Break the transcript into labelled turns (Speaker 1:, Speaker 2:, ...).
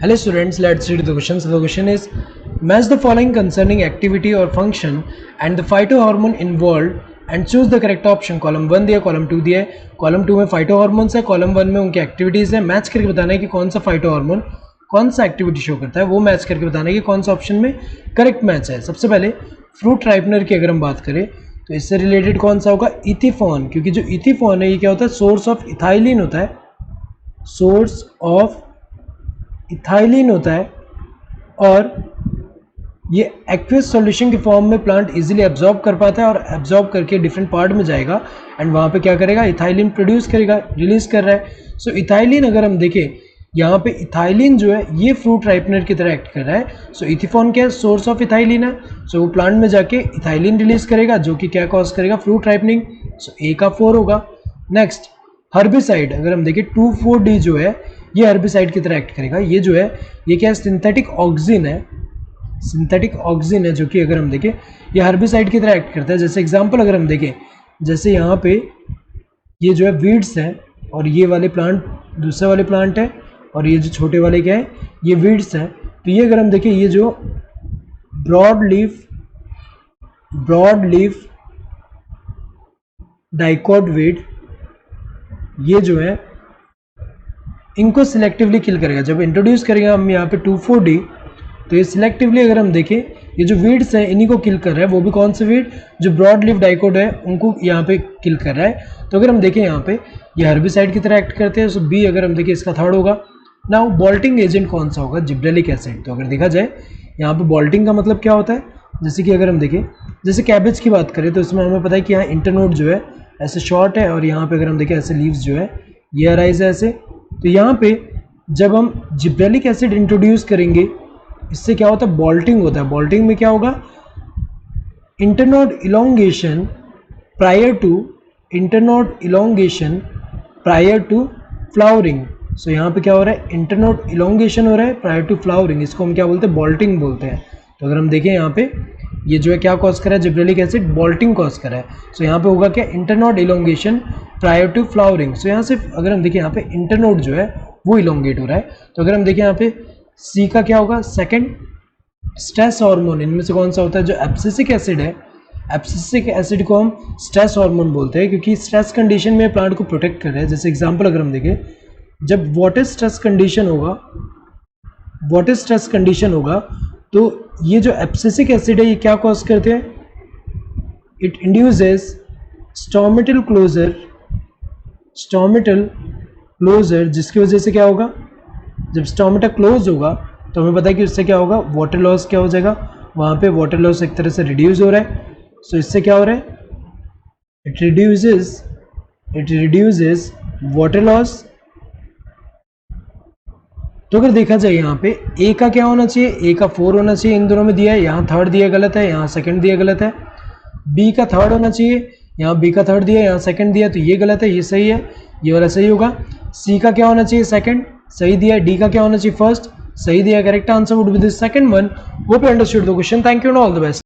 Speaker 1: Hello students, let's read the question. So the question is, match the following concerning activity or function and the phytohormone involved and choose the correct option. Column 1 दिया, column 2 दिया है. Column 2 में फाइटोहॉर्मोन्स है, column 1 में उनकी activities है. Match करके बताना है कि कौन सा फाइटोहॉर्मोन कौन सा एक्टिविटी शो करता है, वो मैच करके बताना है कि कौन सा ऑप्शन में करेक्ट मैच है. सबसे पहले फ्रूट राइपनर की अगर हम बात करें तो इससे रिलेटेड कौन सा होगा, इथिफॉन, क्योंकि जो इथिफॉन है ये क्या होता है, सोर्स ऑफ इथाइलिन होता है, सोर्स ऑफ इथाइलिन होता है. और ये एक्वियस सॉल्यूशन के फॉर्म में प्लांट इजीली एब्जॉर्ब कर पाता है और एब्जॉर्ब करके डिफरेंट पार्ट में जाएगा एंड वहाँ पे क्या करेगा, इथाइलिन प्रोड्यूस करेगा, रिलीज कर रहा है. सो इथाइलिन अगर हम देखें यहाँ पे इथाइलिन जो है ये फ्रूट राइपनर की तरह एक्ट कर रहा है. सो इथिफॉन क्या है, सोर्स ऑफ इथाइलिन है. सो वो प्लांट में जाके इथाइलिन रिलीज करेगा जो कि क्या कॉज करेगा, फ्रूट राइपनिंग. सो ए का 4 होगा. नेक्स्ट हर्बिसाइड अगर हम देखें 2,4-D जो है ये हर्बिसाइड की तरह एक्ट करेगा. ये जो है ये क्या है, सिंथेटिक ऑक्सिन है, सिंथेटिक ऑक्सिन है जो कि अगर हम देखें ये हर्बिसाइड की तरह एक्ट करता है. जैसे एग्जांपल अगर हम देखें, जैसे यहाँ पे ये जो है वीड्स हैं और ये वाले प्लांट दूसरे वाले प्लांट है और ये जो छोटे वाले क्या है ये वीड्स हैं. तो ये अगर हम देखें ये जो ब्रॉड लीफ डाइकोट वीड ये जो है इनको सिलेक्टिवली किल करेगा. जब इंट्रोड्यूस करेंगे हम यहाँ पे 2,4-D तो ये सिलेक्टिवली अगर हम देखें ये जो वीड्स हैं इन्हीं को किल कर रहा है, वो भी कौन से वीड, जो ब्रॉड लीफ डाइकोट है उनको यहाँ पे किल कर रहा है. तो अगर हम देखें यहाँ पे ये हर्बिसाइड की तरह एक्ट करते हैं. सो बी अगर हम देखें इसका 3rd होगा. नाउ बॉल्टिंग एजेंट कौन सा होगा, जिब्रेलिक एसिड. तो अगर देखा जाए यहाँ पे बॉल्टिंग का मतलब क्या होता है, जैसे कि अगर हम देखें जैसे कैबेज की बात करें तो इसमें हमें पता है कि यहाँ इंटरनोड जो है ऐसे शॉर्ट है और यहाँ पे अगर हम देखें ऐसे लीव्स जो है ये अराइज है ऐसे. तो यहाँ पे जब हम जिब्रेलिक एसिड इंट्रोड्यूस करेंगे इससे क्या होता है, बॉल्टिंग होता है. बॉल्टिंग में क्या होगा, internode elongation prior to flowering. So यहाँ पे क्या हो रहा है, इंटरनोड इलोंगेशन हो रहा है प्रायर टू फ्लावरिंग. इसको हम क्या बोलते हैं, बॉल्टिंग बोलते हैं. तो अगर हम देखें यहाँ पे ये जो है क्या कॉज कर रहा है, जिब्रेलिक एसिड बॉल्टिंग कॉज कर रहा है. सो यहाँ पे होगा क्या, internode elongation prior to flowering. So यहाँ से अगर हम देखें यहाँ पे इंटरनोड जो है वो इलोंगेट हो रहा है. तो अगर हम देखें यहाँ पे सी का क्या होगा, 2nd स्ट्रेस हार्मोन. इनमें से कौन सा होता है, जो एब्सिसिक एसिड है, एब्सिसिक एसिड को हम स्ट्रेस हार्मोन बोलते हैं क्योंकि स्ट्रेस कंडीशन में प्लांट को प्रोटेक्ट कर रहे हैं. जैसे एग्जांपल अगर हम देखें, जब वाटर स्ट्रेस कंडीशन होगा तो ये जो एब्सिसिक एसिड है ये क्या कॉज करते हैं, इट इंड्यूसेस स्टोमेटल क्लोजर जिसकी वजह से क्या होगा, जब स्टोमेटा क्लोज होगा तो हमें पता है कि उससे क्या होगा, वाटर लॉस क्या हो जाएगा, वहाँ पे वाटर लॉस एक तरह से रिड्यूस हो रहा है. सो इससे क्या हो रहा है, इट रिड्यूसेस वाटर लॉस. तो अगर देखा जाए यहाँ पे ए का क्या होना चाहिए, ए का 4 होना चाहिए, इन दोनों में दिया है. यहाँ 3rd दिया गलत है, यहाँ 2nd दिया गलत है. बी का 3rd होना चाहिए, यहाँ बी का 3rd दिया, यहाँ 2nd दिया, तो ये गलत है, ये सही है, ये वाला सही होगा. सी का क्या होना चाहिए, 2nd सही दिया. डी का क्या होना चाहिए, 1st सही दिया. Correct answer would be the 2nd one. Hope you understood the question. Thank you and all the best.